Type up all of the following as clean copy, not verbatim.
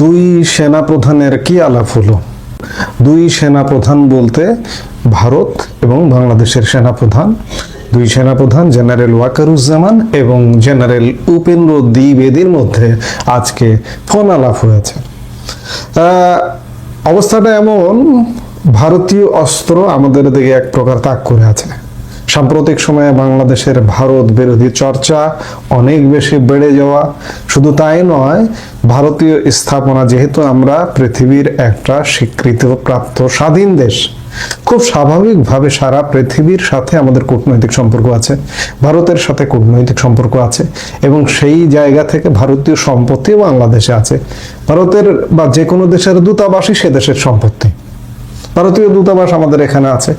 দুই সেনাপ্রধানের কি আলাপ হলো? দুই সেনাপ্রধান বলতে ভারত এবং বাংলাদেশের সেনাপ্রধান, দুই সেনাপ্রধান জেনারেল ওয়াকারুজ্জামান এবং জেনারেল উপেন্দ্র দ্বিবেদীর মধ্যে আজকে ফোন আলাপ হয়েছে। অবস্থাটা এমন, ভারতীয় অস্ত্র আমাদের দিকে এক প্রকার তাক করে আছে। সাম্প্রতিক সময়ে বাংলাদেশের ভারত বিরোধী চর্চা অনেক বেশি বেড়ে যাওয়া, শুধু তাই নয়, ভারতীয় স্থাপনা, যেহেতু আমরা পৃথিবীর একটা স্বীকৃতিপ্রাপ্ত স্বাধীন দেশ, খুব স্বাভাবিকভাবে সারা পৃথিবীর সাথে আমাদের কূটনৈতিক সম্পর্ক আছে, ভারতের সাথে কূটনৈতিক সম্পর্ক আছে, এবং সেই জায়গা থেকে ভারতীয় সম্পত্তি বাংলাদেশে আছে। ভারতের বা যে কোনো দেশের দূতাবাসই সে দেশের সম্পত্তি। ভারতীয় দূতাবাস আমাদের এখানে আছে।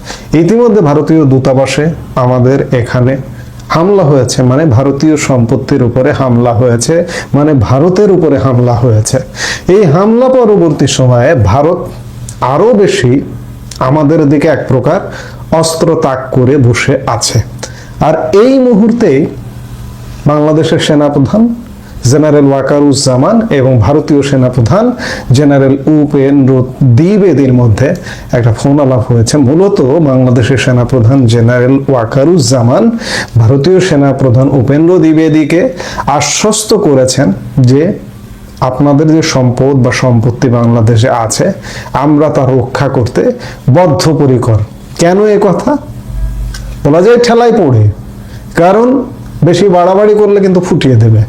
ইতিমধ্যে ভারতীয় দূতাবাসে আমাদের এখানে হামলা হয়েছে, মানে ভারতীয় সম্পত্তির উপরে হামলা হয়েছে, মানে ভারতের উপরে হামলা হয়েছে। এই হামলা পরবর্তী সময়ে ভারত আরো বেশি আমাদের দিকে এক প্রকার অস্ত্র তাক করে বসে আছে। আর এই মুহূর্তে বাংলাদেশের সেনাপ্রধান জেনারেল ওয়াকারুজ্জামান এবং ভারতীয় সেনাপ্রধান জেনারেল উপেন্দ্র দ্বিবেদীর মধ্যে একটা ফোন আলাপ হয়েছে। মূলত বাংলাদেশের সেনাপ্রধান জেনারেল ওয়াকারুজ্জামান ভারতীয় সেনাপ্রধান উপেন্দ্র দ্বিবেদীকে আশ্বস্ত করেছেন যে আপনাদের যে সম্পদ বা সম্পত্তি বাংলাদেশে আছে, আমরা তা রক্ষা করতে বদ্ধপরিকর। কেন এ কথা বলা যায়? ঠেলায় পড়ে, কারণ বেশি বাড়াবাড়ি করলে কিন্তু ফুটিয়ে দেবে।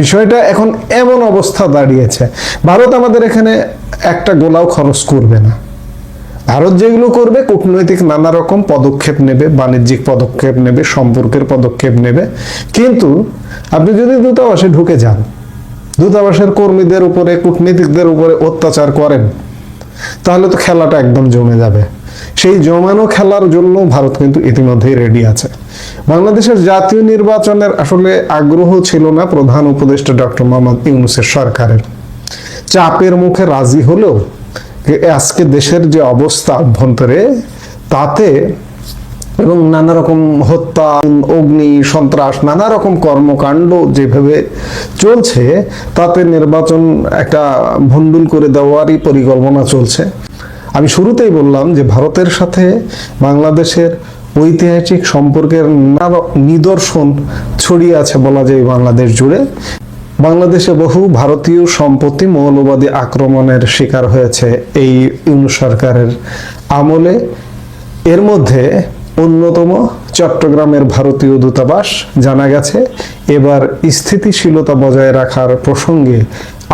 বিষয়টা এখন এমন অবস্থা দাঁড়িয়েছে, ভারত আমাদের এখানে একটা গোলাও খরচ করবে না। ভারত যেগুলো করবে, কূটনৈতিক নানা রকম পদক্ষেপ নেবে, বাণিজ্যিক পদক্ষেপ নেবে, সম্পর্কের পদক্ষেপ নেবে। কিন্তু আপনি যদি দূতাবাসে ঢুকে যান, দূতাবাসের কর্মীদের উপরে, কূটনীতিকদের উপরে অত্যাচার করেন, তাহলে তো খেলাটা একদম জমে যাবে। সেই জমানো খেলার জন্য ভারত কিন্তু ইতিমধ্যেই রেডি আছে। বাংলাদেশের জাতীয় নির্বাচনের আসলে আগ্রহ ছিল না প্রধান উপদেষ্টা ডক্টর মোহাম্মদ ইউনূসের সরকারের। চাপের মুখে রাজি হলেও আজকে দেশের যে অবস্থা অভ্যন্তরে, তাতে এবং নানা রকম হত্যা, অগ্নি, সন্ত্রাস, নানা রকম কর্মকাণ্ড যেভাবে চলছে, তাতে নির্বাচন একটা ভণ্ডুল করে দেওয়ারই পরিকল্পনা চলছে। আমি শুরুতেই বললাম যে ভারতের সাথে বাংলাদেশের ঐতিহাসিক সম্পর্কের নিদর্শন ছড়িয়ে আছে বলা যায় বাংলাদেশ জুড়ে। বাংলাদেশে বহু ভারতীয় সম্পত্তি মৌলবাদী আক্রমণের শিকার হয়েছে এই ইউনূস সরকারের আমলে। এর মধ্যে অন্যতম চট্টগ্রামের ভারতীয় দূতাবাস। জানা গেছে এবার স্থিতিশীলতা বজায় রাখার প্রসঙ্গে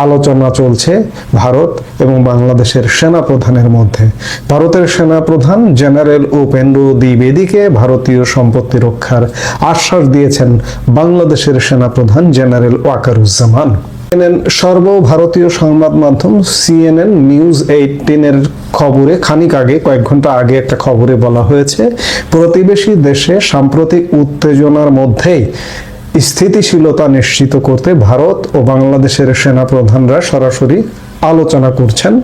আলোচনা চলছে ভারত এবং বাংলাদেশের সেনাপ্রধানের মধ্যে। ভারতের সেনাপ্রধান জেনারেল উপেন্দ্র দ্বিবেদীকে ভারতীয় সম্পত্তি রক্ষার আশ্বাস দিয়েছেন বাংলাদেশের সেনাপ্রধান জেনারেল ওয়াকারুজ্জামান। সর্বভারতীয় সংবাদ মাধ্যম CNN নিউজ 18 এর খবরে খানিক আগে, কয়েক ঘন্টা আগে একটা খবরে বলা হয়েছে, প্রতিবেশী দেশে সাম্প্রতিক উত্তেজনার মধ্যেই স্থিতিশীলতা নিশ্চিত করতে ভারত ও বাংলাদেশের সেনাপ্রধানরা সরাসরি আলোচনা করছেন।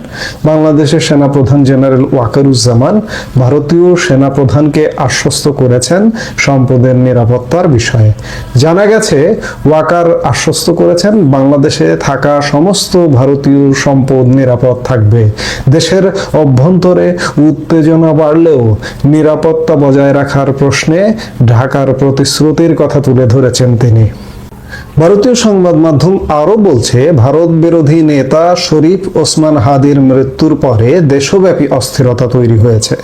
বাংলাদেশের সেনাপ্রধান জেনারেল ওয়াকারুজ্জামান ভারতীয় সেনাপ্রধানকে আশ্বস্ত করেছেন সম্পদের নিরাপত্তার বিষয়ে। জানা গেছে ওয়াকার আশ্বস্ত করেছেন বাংলাদেশে থাকা সমস্ত ভারতীয় সম্পদ নিরাপদ থাকবে। দেশের অভ্যন্তরে উত্তেজনা বাড়লেও নিরাপত্তা বজায় রাখার প্রশ্নে ঢাকার প্রতিশ্রুতির কথা তুলে ধরেছেন তিনি। ভারতীয় সংবাদ মাধ্যম আরো বলছে, ভারত বিরোধী নেতা শরীফ ওসমান হাদির মৃত্যুর পরে দেশব্যাপী অস্থিরতা তৈরি হয়েছে।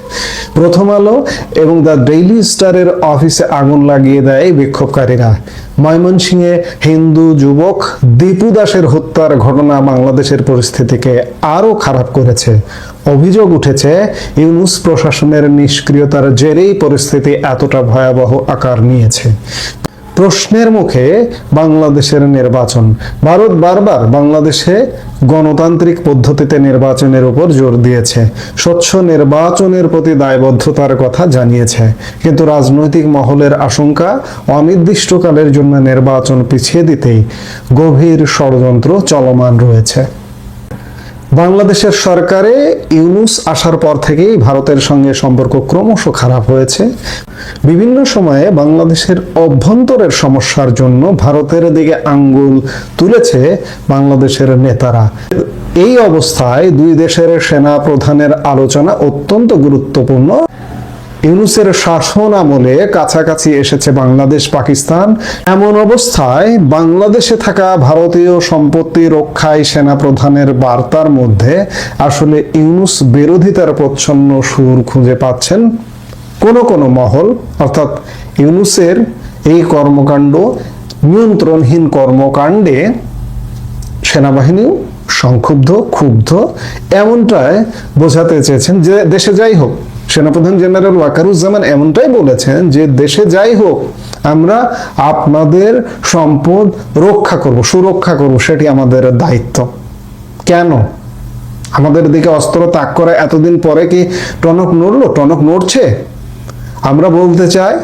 প্রথম আলো এবং দ্য ডেইলি স্টারের অফিসে আগুন লাগিয়ে দেয় বিক্ষোভকারীরা। ময়মনসিংহে হিন্দু যুবক দীপু দাসের হত্যার ঘটনা বাংলাদেশের পরিস্থিতিকে আরো খারাপ করেছে। অভিযোগ উঠেছে, ইউনূস প্রশাসনের নিষ্ক্রিয়তার জেরেই পরিস্থিতি এতটা ভয়াবহ আকার নিয়েছে। প্রশ্নের মুখে বাংলাদেশের নির্বাচন। ভারত বারবার বাংলাদেশে গণতান্ত্রিক পদ্ধতিতে নির্বাচনের উপর জোর দিয়েছে, স্বচ্ছ নির্বাচনের প্রতি দায়বদ্ধতার কথা জানিয়েছে। কিন্তু রাজনৈতিক মহলের আশঙ্কা, অনির্দিষ্টকালের জন্য নির্বাচন পিছিয়ে দিতেই গভীর ষড়যন্ত্র চলমান রয়েছে। বাংলাদেশের সরকারে ইউনূস আসার পর থেকেই ভারতের সঙ্গে সম্পর্ক ক্রমশ খারাপ হয়েছে। বিভিন্ন সময়ে বাংলাদেশের অভ্যন্তরের সমস্যার জন্য ভারতের দিকে আঙ্গুল তুলেছে বাংলাদেশের নেতারা। এই অবস্থায় দুই দেশের সেনা প্রধানের আলোচনা অত্যন্ত গুরুত্বপূর্ণ। ইউনূসের শাসন আমলে কাছাকাছি এসেছে বাংলাদেশ পাকিস্তান। এমন অবস্থায় বাংলাদেশে থাকা ভারতীয় সম্পত্তি রক্ষায় সেনা প্রধানের বার্তার মধ্যে আসলে ইউনূস বিরোধিতার প্রচ্ছন্ন সুর খুঁজে পাচ্ছেন কোন মহল। অর্থাৎ ইউনূসের এই কর্মকাণ্ড, নিয়ন্ত্রণহীন কর্মকাণ্ডে সেনাবাহিনীও সংক্ষুব্ধ, ক্ষুব্ধ, এমনটাই বোঝাতে চেয়েছেন যে দেশে যাই হোক, সেনাপ্রধান জেনারেল ওয়াকারুজ্জামান এমনটাই বলেছেন যে দেশে যাই হোক আমরা আপনাদের সম্পদ রক্ষা করব, সুরক্ষা করব, সেটি আমাদের দায়িত্ব। কেন আমাদের দিকে অস্ত্র তাক করে এতদিন পরে কি টনক নড়লো? টনক নড়ছে। আমরা বলতে চাই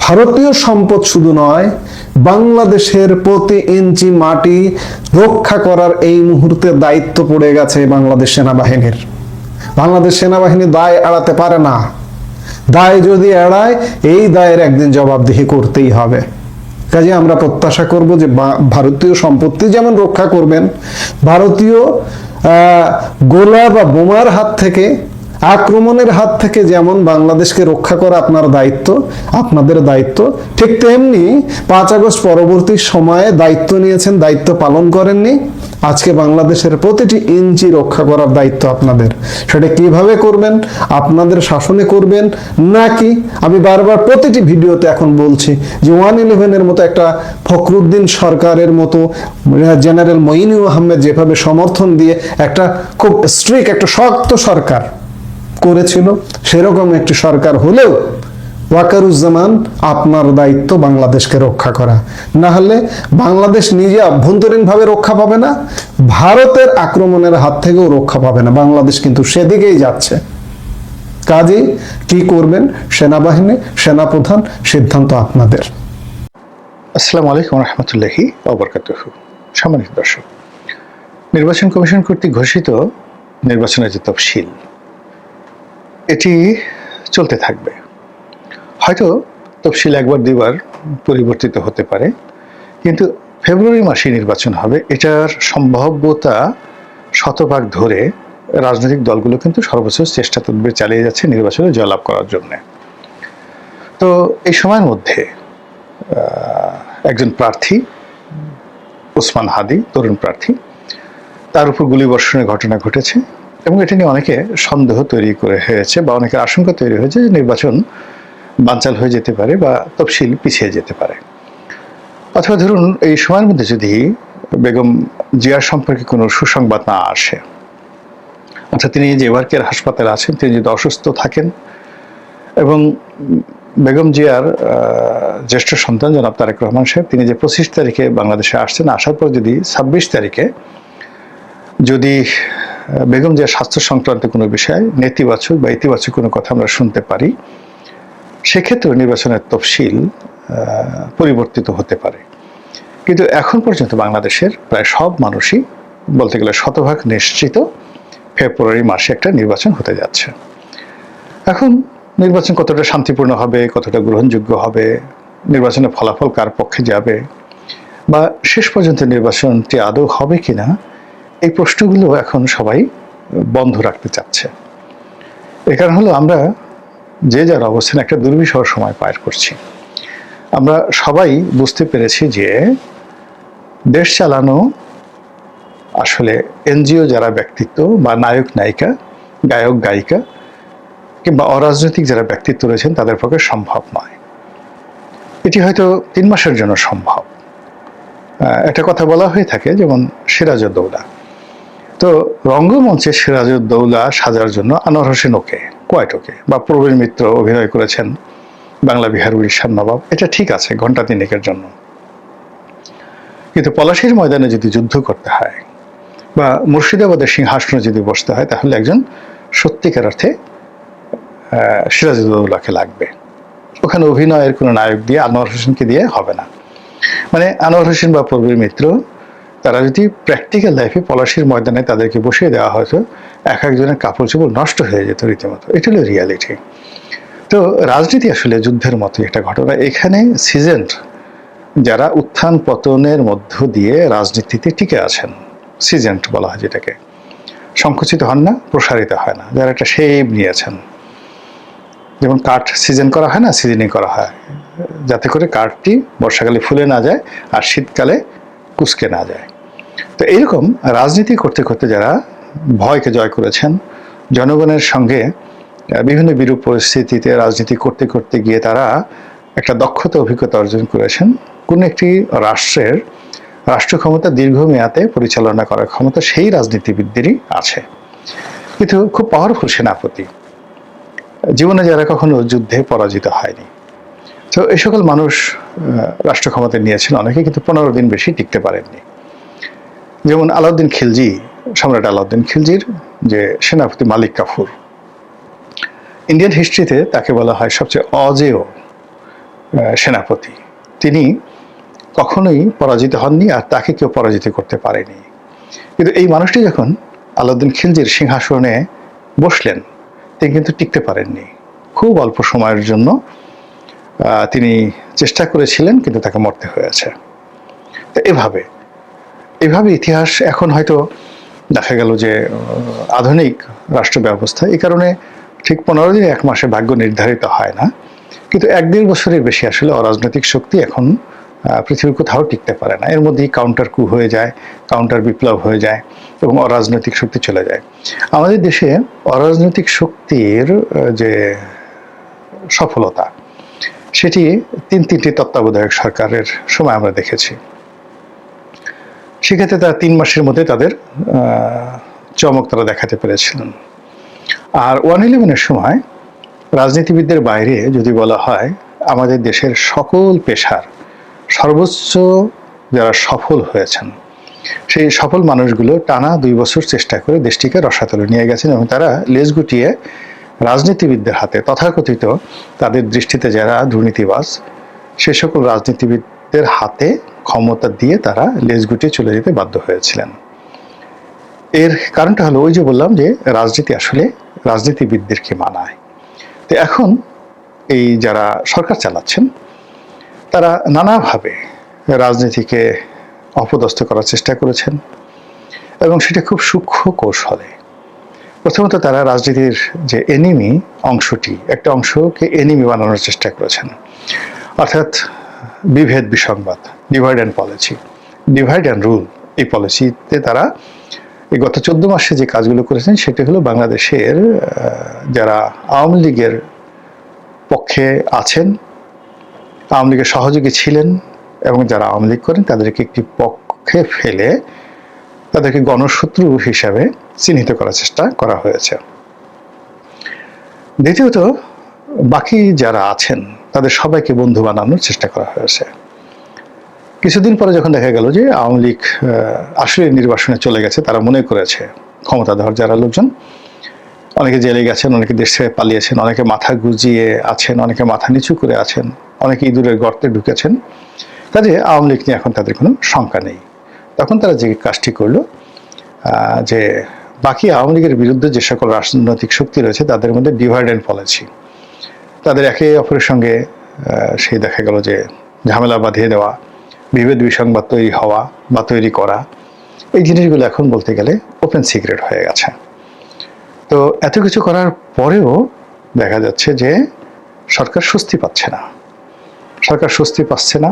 ভারতীয় সম্পদ শুধু নয়, বাংলাদেশের প্রতি ইঞ্চি মাটি রক্ষা করার এই মুহূর্তে দায়িত্ব পড়ে গেছে বাংলাদেশ সেনাবাহিনীর। বাংলাদেশ সেনাবাহিনী দায় এড়াতে পারে না। দায় যদি এড়ায়, এই দায়ের একদিন জবাবদিহি করতেই হবে। কাজে আমরা প্রত্যাশা করব যে ভারতীয় সম্পত্তি যেমন রক্ষা করবেন, ভারতীয় গোলা বা বোমার হাত থেকে, আক্রমণের হাত থেকে যেমন বাংলাদেশকে রক্ষা করা আপনার দায়িত্ব, আপনাদের দায়িত্ব, ঠিক তেমনি 5 আগস্ট পরবর্তী সময়ে দায়িত্ব নিয়েছেন, দায়িত্ব পালন করেননি। আজকে বাংলাদেশের প্রতিটি ইঞ্চি রক্ষা করার দায়িত্ব আপনাদের। সেটা কিভাবে করবেন? আপনাদের শাসনে করবেন, নাকি আমি বারবার প্রতিটি ভিডিওতে এখন বলছি যে 111-এর মতো একটা ফখরুদ্দিন সরকারের মতো, জেনারেল মঈনুল আহমেদ যেভাবে সমর্থন দিয়ে একটা খুব স্ট্রিক্ট, একটা শক্ত সরকার করেছিল, সেরকম একটি সরকার হলেও ওয়াকারুজ্জামান আপনার দায়িত্ব বাংলাদেশকে রক্ষা করা। না হলে বাংলাদেশ নিজে আভ্যন্তরীণভাবে রক্ষা পাবে না, ভারতের আক্রমণের হাত থেকেও রক্ষা পাবে না। বাংলাদেশ কিন্তু সেদিকেই যাচ্ছে। কাজেই কি করবেন সেনাবাহিনী, সেনাপ্রধান, সিদ্ধান্ত আপনাদের। আসসালামু আলাইকুম রহমতুল্লাহি ওয়া বারাকাতুহু। সম্মানিত দর্শক, নির্বাচন কমিশন কর্তৃক ঘোষিত নির্বাচনের যে তফসিল, এটি চলতে থাকবে। হয়তো তফসিল একবার দুইবার পরিবর্তিত হতে পারে, কিন্তু ফেব্রুয়ারি মাসে নির্বাচন হবে এটার সম্ভাব্যতা শতভাগ ধরে রাজনৈতিক দলগুলো কিন্তু সর্বোচ্চ চেষ্টা তদবির চালিয়ে যাচ্ছে নির্বাচনে জয়লাভ করার জন্য। তো এই সময়ের মধ্যে একজন প্রার্থী ওসমান হাদি, তরুণ প্রার্থী, তার উপর গুলিবর্ষণের ঘটনা ঘটেছে এবং এটা নিয়ে অনেকে সন্দেহ তৈরি করে হয়েছে বা অনেকের আশঙ্কা তৈরি হয়েছে যে নির্বাচন বানচাল হয়ে যেতে পারে বা তফসিল পিছিয়ে যেতে পারে। অথবা ধরুন এই সময়ের মধ্যে যদি বেগম জিয়ার সম্পর্কে কোনো সুসংবাদ না আসে, অর্থাৎ তিনি যে এবার কেয়ার হাসপাতালে আছেন, তিনি যদি অসুস্থ থাকেন এবং বেগম জিয়ার জ্যেষ্ঠ সন্তান জনাব তারেক রহমান সাহেব, তিনি যে 25 তারিখে বাংলাদেশে আসছেন, আসার পর যদি 26 তারিখে যদি বেগম জিয়ার স্বাস্থ্য সংক্রান্ত কোনো বিষয়ে নেতিবাচক বা ইতিবাচক কোনো কথা আমরা শুনতে পারি, সেক্ষেত্রে নির্বাচনের তফসিল পরিবর্তিত হতে পারে। কিন্তু এখন পর্যন্ত বাংলাদেশের প্রায় সব মানুষই বলতে গেলে শতভাগ নিশ্চিত ফেব্রুয়ারি মাসে একটা নির্বাচন হতে যাচ্ছে। এখন নির্বাচন কতটা শান্তিপূর্ণ হবে, কতটা গ্রহণযোগ্য হবে, নির্বাচনের ফলাফল কার পক্ষে যাবে, বা শেষ পর্যন্ত নির্বাচনটি আদৌ হবে কিনা, এই প্রশ্নগুলো এখন সবাই বন্ধ রাখতে চাচ্ছে। এর কারণ হলো আমরা যে যার অবস্থানে একটা দুর্বিষহ সময় পার করছি। আমরা সবাই বুঝতে পেরেছি যে দেশ চালানো আসলে এনজিও যারা ব্যক্তিত্ব বা নায়ক নায়িকা, গায়ক গায়িকা কিংবা অরাজনৈতিক যারা ব্যক্তিত্ব রয়েছেন তাদের পক্ষে সম্ভব নয়। এটি হয়তো 3 মাসের জন্য সম্ভব। একটা কথা বলা হয়ে থাকে, যেমন সিরাজউদ্দৌলা, তো রঙ্গমঞ্চে সিরাজউদ্দৌলা সাজার জন্য আনোয়ার হোসেন ওকে, কোয়াইট ওকে, বা প্রবীণ মিত্র অভিনয় করেছেন বাংলা বিহার উড়িষ্যার নবাব, এটা ঠিক আছে ঘন্টা 3 জন্য। কিন্তু পলাশীর ময়দানে যদি যুদ্ধ করতে হয় বা মুর্শিদাবাদের সিংহাসনে যদি বসতে হয়, তাহলে একজন সত্যিকার অর্থে সিরাজউদ্দৌলাকে লাগবে। ওখানে অভিনয়ের কোনো নায়ক দিয়ে আনোয়ার হোসেনকে দিয়ে হবে না। মানে আনোয়ার হোসেন বা প্রবীর মিত্র তারা যদি প্র্যাকটিক্যাল লাইফে পলাশীর ময়দানে তাদেরকে বসিয়ে দেওয়া হয়তো, এক একজনের কাপড় চোপড় নষ্ট হয়ে যেত রীতিমতো। এটা হলো রিয়ালিটি। তো রাজনীতি আসলে যুদ্ধের মতো একটা ঘটনা। এখানে সিজেন্ট যারা উত্থান পতনের মধ্য দিয়ে রাজনীতিতে টিকে আছেন, সিজেন্ট বলা হয় যেটাকে, সংকুচিত হন না, প্রসারিত হয় না, যারা একটা শেপ নিয়েছেন। যেমন কাঠ সিজন করা হয় না, সিজনিং করা হয় যাতে করে কাঠটি বর্ষাকালে ফুলে না যায় আর শীতকালে কুঁচকে না যায়। তো এইরকম রাজনীতি করতে করতে যারা ভয়কে জয় করেছেন, জনগণের সঙ্গে বিভিন্ন বিরূপ পরিস্থিতিতে রাজনীতি করতে করতে গিয়ে তারা একটা দক্ষতা অভিজ্ঞতা অর্জন করেছেন, কোন একটি রাষ্ট্রের রাষ্ট্র ক্ষমতা দীর্ঘমেয়াদে পরিচালনা করার ক্ষমতা সেই রাজনীতিবিদদেরই আছে। কিন্তু খুব পাওয়ারফুল সেনাপতি, জীবনে যারা কখনো যুদ্ধে পরাজিত হয়নি। তো এই সকল মানুষ রাষ্ট্র ক্ষমতা নিয়েছেন অনেকে, কিন্তু 15 দিন বেশি টিকতে পারেননি। যেমন আলাউদ্দিন খিলজি, সম্রাট আলাউদ্দিন খিলজির যে সেনাপতি মালিক কাফুর, ইন্ডিয়ান হিস্ট্রিতে তাকে বলা হয় সবচেয়ে অজেয় সেনাপতি। তিনি কখনোই পরাজিত হননি আর তাকে কেউ পরাজিত করতে পারেনি। কিন্তু এই মানুষটি যখন আলাউদ্দিন খিলজির সিংহাসনে বসলেন, তিনি কিন্তু টিকতে পারেননি। খুব অল্প সময়ের জন্য তিনি চেষ্টা করেছিলেন, কিন্তু তাকে মরতে হয়েছে। তো এভাবে ইতিহাস এখন হয়তো দেখা গেল যে আধুনিক রাষ্ট্র ব্যবস্থা এই কারণে ঠিক 15 দিন 1 মাসে ভাগ্য নির্ধারিত হয় না, কিন্তু 1-1.5 বছরের বেশি আসলে অরাজনৈতিক শক্তি এখন পৃথিবীর কোথাও টিকতে পারে না। এর মধ্যেই কাউন্টার কু হয়ে যায়, কাউন্টার বিপ্লব হয়ে যায় এবং অরাজনৈতিক শক্তি চলে যায়। আমাদের দেশে অরাজনৈতিক শক্তির যে সফলতা, সেটি 3টি তত্ত্বাবধায়ক সরকারের সময় আমরা দেখেছি। সেক্ষেত্রে তারা 3 মাসের মধ্যে তাদের চমক তারা দেখাতে পেরেছিলেন। আর 111-এর সময় রাজনীতিবিদদের বাইরে যদি বলা হয়, আমাদের দেশের সকল পেশার সর্বোচ্চ যারা সফল হয়েছেন, সেই সফল মানুষগুলো টানা 2 বছর চেষ্টা করে দেশটিকে রসাতলে নিয়ে গেছেন এবং তারা লেজ গুটিয়ে রাজনীতিবিদদের হাতে, তথাকথিত তাদের দৃষ্টিতে যারা দুর্নীতিবাজ, সে সকল রাজনীতিবিদদের হাতে ক্ষমতা দিয়ে তারা লেজ গুটিয়ে চলে যেতে বাধ্য হয়েছিলেন। এর কারণটা হলো ওই যে বললাম যে রাজনীতি আসলে রাজনীতিবিদদেরকে মানায়। তো এখন এই যারা সরকার চালাচ্ছেন, তারা নানাভাবে রাজনীতিকে অপদস্থ করার চেষ্টা করেছেন এবং সেটা খুব সূক্ষ্ম কৌশলে। প্রথমত তারা রাজনীতির যে এনিমি অংশটি, একটা অংশকে এনিমি বানানোর চেষ্টা করেছেন, অর্থাৎ বিভেদ বিসংবাদ, divide and policy, divide and rule, এই পলিসিতে তারা এই গত 14 মাসে যে কাজগুলো করেছেন সেটা হলো বাংলাদেশের যারা আওয়ামী লীগের পক্ষে আছেন, আওয়ামী লীগের সহযোগী ছিলেন এবং যারা আওয়ামী লীগ করেন তাদেরকে একটি পক্ষে ফেলে তাদেরকে গণশত্রু হিসাবে চিহ্নিত করার চেষ্টা করা হয়েছে। দ্বিতীয়ত, বাকি যারা আছেন তাদের সবাইকে বন্ধু বানানোর চেষ্টা করা হয়েছে। কিছুদিন পরে যখন দেখা গেল যে আওয়ামী লীগ আসলে নির্বাসনে চলে গেছে, তারা মনে করেছে ক্ষমতাধর যারা লোকজন, অনেকে জেলে গেছেন, অনেকে দেশ ছেড়ে পালিয়েছেন, অনেকে মাথা গুজিয়ে আছেন, অনেকে মাথা নিচু করে আছেন, অনেকে ইঁদুরের গর্তে ঢুকেছেন, কাজে আওয়ামী লীগ নিয়ে এখন তাদের কোনো শঙ্কা নেই। তখন তারা যে কাজটি করলো, যে বাকি আওয়ামী লীগের বিরুদ্ধে যে সকল রাজনৈতিক শক্তি রয়েছে তাদের মধ্যে ডিভাইড অ্যান্ড পলিসি, তাদের একে অপরের সঙ্গে সেই দেখা গেল যে ঝামেলা বাঁধিয়ে দেওয়া, বিভেদ বিসংবাদ তৈরি হওয়া বা তৈরি করা, এই জিনিসগুলো এখন বলতে গেলে ওপেন সিক্রেট হয়ে গেছে। তো এত কিছু করার পরেও দেখা যাচ্ছে যে সরকার স্বস্তি পাচ্ছে না। সরকার স্বস্তি পাচ্ছে না,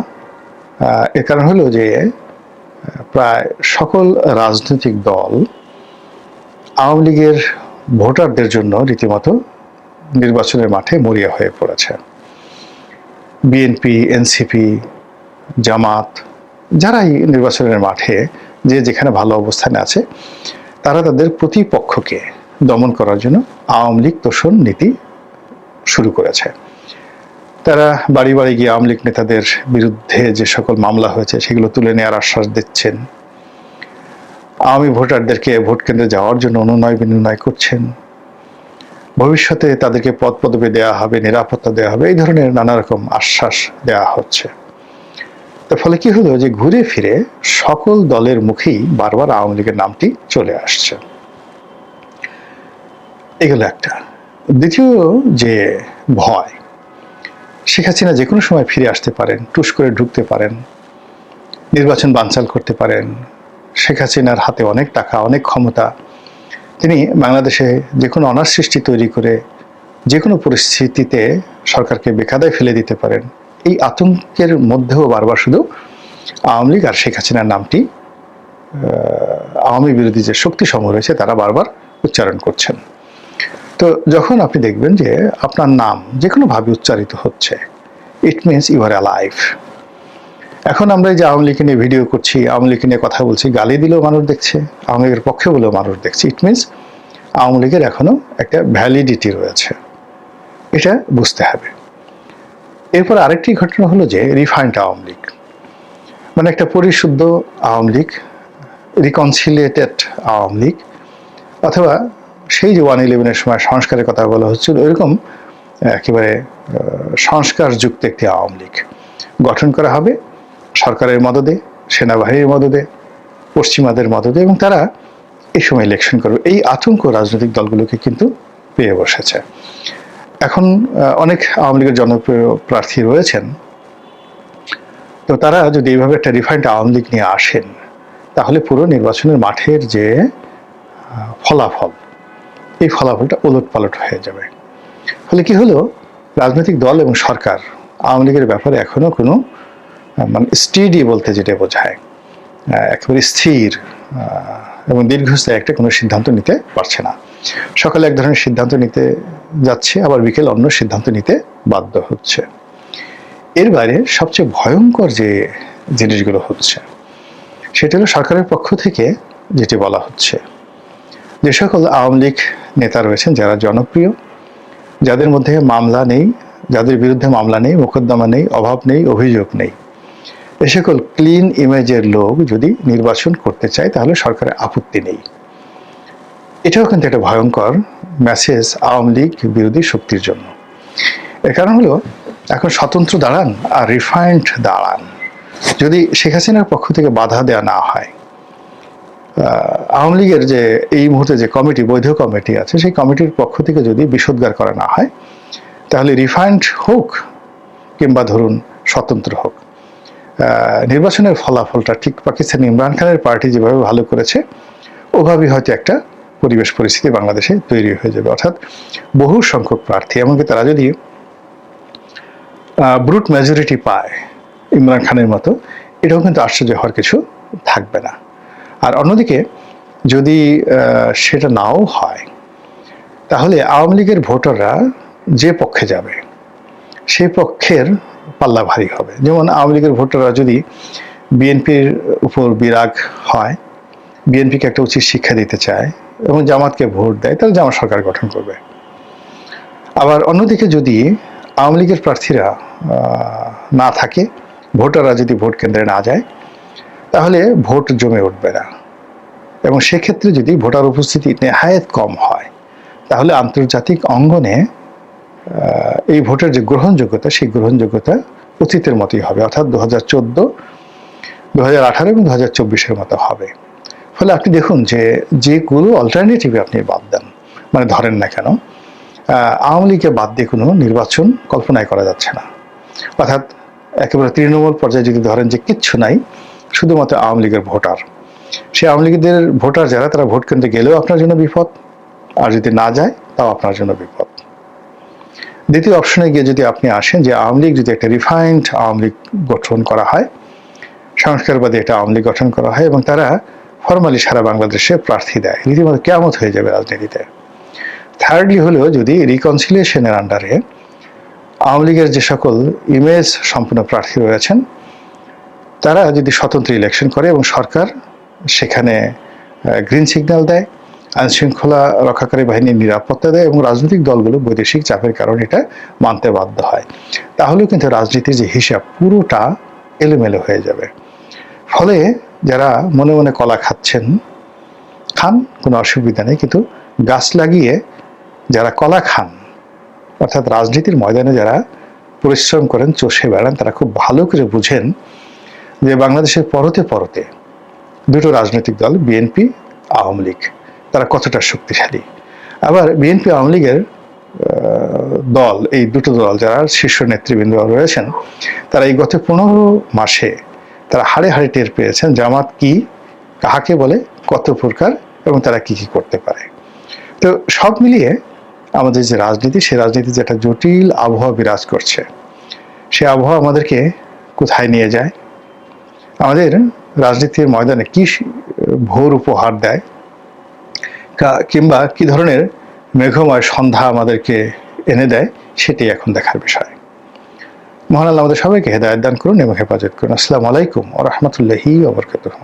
এর কারণ হলো যে প্রায় সকল রাজনৈতিক দল আওয়ামী লীগের ভোটারদের জন্য রীতিমতো নির্বাচনের মাঠে মরিয়া হয়ে পড়েছে। বিএনপি, এনসিপি, জামাত, যারাই নির্বাচনের মাঠে যে যেখানে ভালো অবস্থানে আছে, তারা তাদের প্রতিপক্ষকে দমন করার জন্য আওয়ামী লীগ তোষণ নীতি শুরু করেছে। তারা বাড়ি বাড়ি গিয়ে আওয়ামী লীগ নেতাদের বিরুদ্ধে যে সকল মামলা হয়েছে সেগুলো তুলে নেওয়ার আশ্বাস দিচ্ছেন, আওয়ামী ভোটারদেরকে ভোট কেন্দ্রে যাওয়ার জন্য অনুনয় বিনয় করছেন, ভবিষ্যতে তাদেরকে পদ পদবি দেওয়া হবে, নিরাপত্তা দেওয়া হবে, এই ধরনের নানা রকম আশ্বাস দেওয়া হচ্ছে। তার ফলে কি হলো যে ঘুরে ফিরে সকল দলের মুখেই বারবার আওয়ামী লীগের নামটি চলে আসছে। এগুলো একটা। দ্বিতীয় যে ভয়, শেখ হাসিনা যে কোনো সময় ফিরে আসতে পারেন, টুস করে ঢুকতে পারেন, নির্বাচন বানচাল করতে পারেন। শেখ হাসিনার হাতে অনেক টাকা, অনেক ক্ষমতা, তিনি বাংলাদেশে যে কোনো অনার সৃষ্টি তৈরি করে যে কোনো পরিস্থিতিতে সরকারকে বেকায়দায় ফেলে দিতে পারেন, এই আতঙ্কের মধ্যেও বারবার শুধু আওয়ামী লীগ আর শেখ হাসিনার নামটি আওয়ামী বিরোধী যে শক্তি সমূহ রয়েছে তারা বারবার উচ্চারণ করছেন। তো যখন আপনি দেখবেন যে আপনার নাম যে কোনোভাবে উচ্চারিত হচ্ছে, it means you are alive. এখন আমরা এই যে আওয়ামী লীগকে নিয়ে ভিডিও করছি, আওয়ামী লীগকে নিয়ে কথা বলছি, গালি দিলেও মানুষ দেখছে, আওয়ামী লীগের পক্ষে বলেও মানুষ দেখছে, ইট মিনস আওয়ামী লীগের এখনো একটা ভ্যালিডিটি রয়েছে, এটা বুঝতে হবে। এরপর আরেকটি ঘটনা হলো যে রিফাইন্ড আওয়ামী লীগ, মানে একটা পরিশুদ্ধ আওয়ামী লীগ, রিকনসিলিয়েটেড আওয়ামী লীগ, অথবা সেই যে 1/11-এর সময় সংস্কারের কথা বলা হচ্ছিল ওইরকম একেবারে সংস্কারযুক্ত একটি আওয়ামী লীগ গঠন করা হবে সরকারের মদদে, সেনাবাহিনীর মদদে, পশ্চিমাদের মদদে, এবং তারা এই সময় ইলেকশন করবে। এই আতঙ্ক রাজনৈতিক দলগুলোকে কিন্তু পেয়ে বসেছে। এখন অনেক আওয়ামী লীগের জনপ্রিয় প্রার্থী রয়েছেন, তো তারা যদি এইভাবে একটা রিফাইন্ড আওয়ামী লীগ নিয়ে আসেন তাহলে পুরো নির্বাচনের মাঠের যে ফলাফল, এই ফলাফলটা ওলটপালট হয়ে যাবে। ফলে কি হলো, রাজনৈতিক দল এবং সরকার আওয়ামী লীগের ব্যাপারে এখনো কোনো মানে স্টেডি বলতে যেটা বোঝায়, একেবারে স্থির এবং দীর্ঘস্থায়ী একটা কোনো সিদ্ধান্ত নিতে পারছে না। সকালে এক ধরনের সিদ্ধান্ত নিতে যাচ্ছে, আবার বিকেল অন্য সিদ্ধান্ত নিতে বাধ্য হচ্ছে। এর বাইরে সবচেয়ে ভয়ঙ্কর যে জিনিসগুলো হচ্ছে সেটা হলো সরকারের পক্ষ থেকে যেটি বলা হচ্ছে, যে সকল আওয়ামী লীগ নেতা রয়েছেন যারা জনপ্রিয়, যাদের মধ্যে মামলা নেই, যাদের বিরুদ্ধে মামলা নেই, মোকদ্দমা নেই, অভাব নেই, অভিযোগ নেই, এ সকল ক্লিন ইমেজের লোক যদি নির্বাচন করতে চায় তাহলে সরকারের আপত্তি নেই। এটাও কিন্তু একটা ভয়ঙ্কর মেসেজ আওয়ামী লীগ বিরোধী শক্তির জন্য। এর কারণ হলো এখন স্বতন্ত্র দাঁড়ান আর রিফাইন্ড দাঁড়ান, যদি শেখ হাসিনার পক্ষ থেকে বাধা দেওয়া না হয়, আওয়ামী লীগের যে এই মুহূর্তে যে কমিটি, বৈধ কমিটি আছে, সেই কমিটির পক্ষ থেকে যদি বিষোদ্গার করা না হয়, তাহলে রিফাইন্ড হোক কিংবা ধরুন স্বতন্ত্র হোক, নির্বাচনের ফলাফলটা ঠিক পাকিস্তান ইমরান খানের পার্টি যেভাবে ভালো করেছে ওভাবেই হয়তো একটা পরিবেশ পরিস্থিতি বাংলাদেশে তৈরি হয়ে যাবে। অর্থাৎ বহু সংখ্যক প্রার্থী, এমনকি তারা যদি ব্রুট মেজরিটি পায় ইমরান খানের মতো, এটাও কিন্তু আশ্চর্য হওয়ার কিছু থাকবে না। আর অন্যদিকে যদি সেটা নাও হয়, তাহলে আওয়ামী লীগের ভোটাররা যে পক্ষে যাবে সেই পক্ষের পাল্লা ভারী হবে। যেমন আওয়ামী লীগের ভোটাররা যদি বিএনপির উপর বিরাগ হয়, বিএনপিকে একটা উচিত শিক্ষা দিতে চায় এবং জামাতকে ভোট দেয়, তাহলে জামাত সরকার গঠন করবে। আবার অন্যদিকে যদি আওয়ামী লীগের প্রার্থীরা না থাকে, ভোটাররা যদি ভোট কেন্দ্রে না যায়, তাহলে ভোট জমে উঠবে না, এবং সেক্ষেত্রে যদি ভোটার উপস্থিতি নেহায়েত কম হয়, তাহলে আন্তর্জাতিক অঙ্গনে এই ভোটের যে গ্রহণযোগ্যতা, সেই গ্রহণযোগ্যতা অতীতের মতোই হবে, অর্থাৎ 2014, 2018 এবং 2024-এর মতো হবে। ফলে আপনি দেখুন যে যেগুলো অল্টারনেটিভে আপনি বাদ দেন, মানে ধরেন না কেন, আওয়ামী লীগকে বাদ দিয়ে কোনো নির্বাচন কল্পনাই করা যাচ্ছে না। অর্থাৎ একেবারে তৃণমূল পর্যায়ে যদি ধরেন যে কিচ্ছু নাই, শুধুমাত্র আওয়ামী লীগের ভোটার, সেই আওয়ামী লীগের ভোটার যারা, তারা ভোট কেন্দ্রে গেলেও আপনার জন্য বিপদ, আর যদি না যায় তাও আপনার জন্য বিপদ। দ্বিতীয় অপশনে গিয়ে যদি আপনি আসেন যে আওয়ামী লীগ যদি একটা রিফাইন্ড আওয়ামী লীগ গঠন করা হয়, সংস্কারবাদী একটা আওয়ামী লীগ গঠন করা হয়, এবং তারা ফরমালি সারা বাংলাদেশে প্রার্থী দেয়, রীতিমতো কেয়ামত হয়ে যাবে রাজনীতিতে। থার্ডলি হলো যদি রিকনসিলিয়েশনের আন্ডারে আওয়ামী লীগের যে সকল ইমেজ সম্পন্ন প্রার্থী রয়েছেন তারা যদি স্বতন্ত্র ইলেকশন করে এবং সরকার সেখানে গ্রিন সিগন্যাল দেয়, আইন শৃঙ্খলা রক্ষাকারী বাহিনীর নিরাপত্তা দেয় এবং রাজনৈতিক দলগুলো বৈদেশিক চাপের কারণে এটা মানতে বাধ্য হয়, তাহলেও কিন্তু রাজনীতির যে হিসাব পুরোটা এলোমেলো হয়ে যাবে। ফলে যারা মনে মনে কলা খাচ্ছেন, খান, কোনো অসুবিধা নেই, কিন্তু গাছ লাগিয়ে যারা কলা খান, অর্থাৎ রাজনীতির ময়দানে যারা পরিশ্রম করেন, চষে বেড়ান, তারা খুব ভালো করে বুঝেন যে বাংলাদেশের পরতে পরতে দুটো রাজনৈতিক দল, বিএনপি, আওয়ামী লীগ, তারা কতটা শক্তিশালী। আবার বিএনপি, আওয়ামী লীগের দল, এই দুটো দল যারা শীর্ষ নেতৃবৃন্দ রয়েছেন, তারা এই গত 15 মাসে তারা হাড়ে হাড়ে টের পেয়েছেন জামাত কি, কাহাকে বলে, কত প্রকার এবং তারা কি কি করতে পারে। তো সব মিলিয়ে আমাদের যে রাজনীতি, সেই রাজনীতিতে একটা জটিল আবহাওয়া বিরাজ করছে। সে আবহাওয়া আমাদেরকে কোথায় নিয়ে যায়, আমাদের রাজনীতির ময়দানে কি ভোর উপহার দেয়, কিংবা কি ধরনের মেঘময় সন্ধ্যা আমাদেরকে এনে দেয়, সেটাই এখন দেখার বিষয়। মহান আল্লাহ আমাদের সবাইকে হেদায়েত দান করুন এবং হেফাজত করুন। আসসালামু আলাইকুম ওয়া রাহমাতুল্লাহি ওয়া বারাকাতুহু।